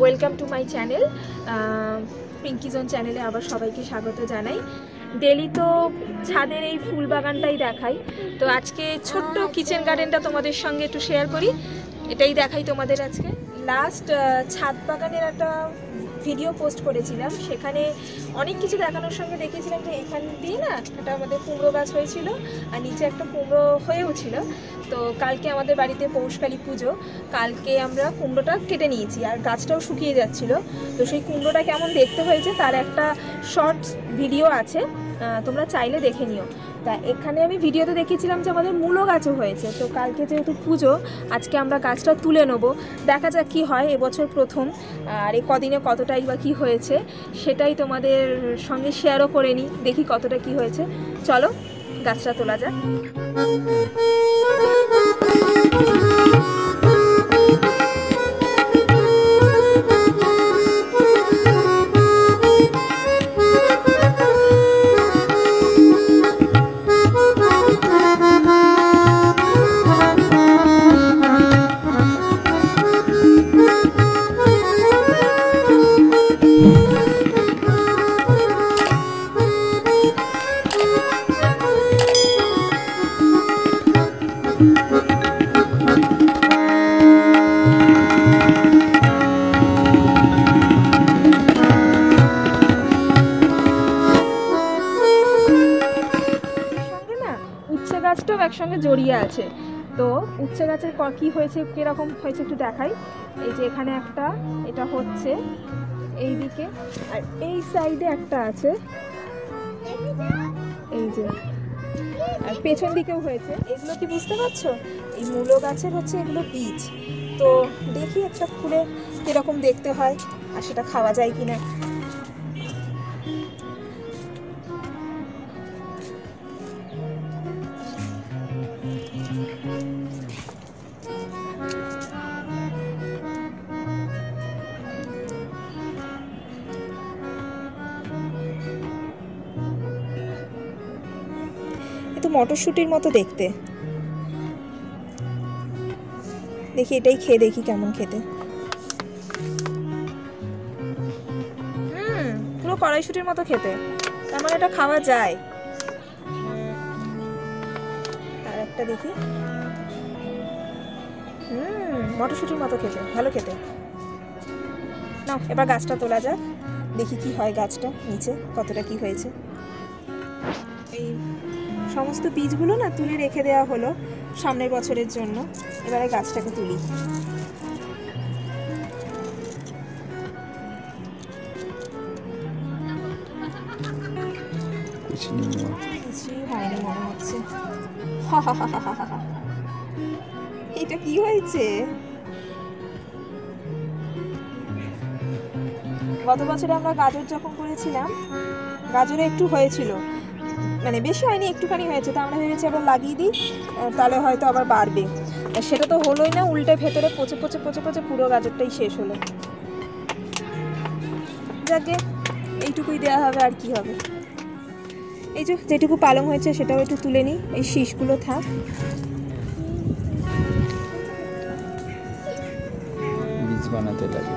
Welcome to my channel. Pinki Zone চ্যানেলে আবার সবাইকে স্বাগত জানাই। ডেলি তো ছাদের এই ফুল বাগানটাই দেখাই, তো আজকে ছোট্ট কিচেন গার্ডেনটা তোমাদের সঙ্গে একটু শেয়ার করি, এটাই দেখাই তোমাদের। আজকে লাস্ট ছাদ বাগানের একটা ভিডিও পোস্ট করেছিলাম, সেখানে অনেক কিছু দেখানোর সঙ্গে দেখেছিলাম যে এখান দিয়ে না একটা আমাদের কুমড়ো গাছ হয়েছিল আর নিচে একটা কুমড়ো হয়েও ছিল। তো কালকে আমাদের বাড়িতে পৌষকালী পুজো, কালকে আমরা কুমড়োটা কেটে নিয়েছি আর গাছটাও শুকিয়ে যাচ্ছিল। তো সেই কুমড়োটা কেমন দেখতে হয়েছে তার একটা শর্টস ভিডিও আছে, তোমরা চাইলে দেখে নিও। তা এখানে আমি ভিডিওতে দেখিয়েছিলাম যে আমাদের মূলো গাছও হয়েছে। তো কালকে যেহেতু পুজো, আজকে আমরা গাছটা তুলে নেবো, দেখা যাক কী হয়, এবছর প্রথম। আর এই কদিনে কতটাই বা কী হয়েছে সেটাই তোমাদের সঙ্গে শেয়ারও করে নিই, দেখি কতটা কি হয়েছে। চলো গাছটা তোলা যাক। গাছটাও একসঙ্গে জড়িয়ে আছে। তো উচ্ছে গাছের কি হয়েছে, কিরকম হয়েছে একটু দেখাই। এই যে এখানে একটা, এটা হচ্ছে এই দিকে, আর এই সাইডে একটা আছে, এই যে, আর পেছন দিকেও হয়েছে। এগুলো কি বুঝতে পারছো, এই মূলো গাছের হচ্ছে এগুলো বীজ। তো দেখি একটা খুলে কিরকম দেখতে হয় আর সেটা খাওয়া যায় কিনা। মটরশুটির মতো দেখতে, দেখি এটাই খেয়ে দেখি কেমন খেতে। পুরো কড়াইশুটির মতো খেতে, তার মানে এটা খাওয়া যায়। আর একটা দেখি, মটরশুটির মতো খেতে, ভালো খেতে। না, এবার গাছটা তোলা যাক, দেখি কি হয়, গাছটা নিচে কতটা কি হয়েছে। এই সমস্ত বীজগুলো না তুলে রেখে দেওয়া হলো সামনের বছরের জন্য। এবারে গাছটাকে তুলি। হয়নি মনে হচ্ছে। এটা কি হয়েছে? গত বছরে আমরা গাজর যখন করেছিলাম, গাজরে একটু হয়েছিল, মানে বেশি হয়নি, একটুখানি হয়েছে। তো আমরা ভেবেছি আবার লাগিয়ে দিই, তাহলে হয়তো আবার বাড়বে। সেটা তো হলোই না, উল্টে ভেতরে পচে পচে পচে পচে পুরো গাজরটাই শেষ হলো। যাকে এইটুকুই দেওয়া হবে, আর কি হবে। এই যে যেটুকু পালং হয়েছে সেটাও একটু তুলে নিই, এই শীষগুলো থাক। বীজ বানাতে লাগে।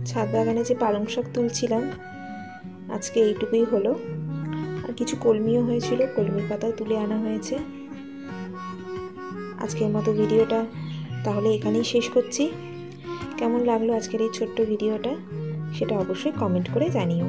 ছাদ বাগানে যে পালং শাক তুলছিলাম, আজকে এইটুকুই হলো। আর কিছু কলমিও হয়েছিল, কলমির পাতাও তুলে আনা হয়েছে। আজকের মতো ভিডিওটা তাহলে এখানেই শেষ করছি। কেমন লাগলো আজকের এই ছোট্ট ভিডিওটা সেটা অবশ্যই কমেন্ট করে জানিও।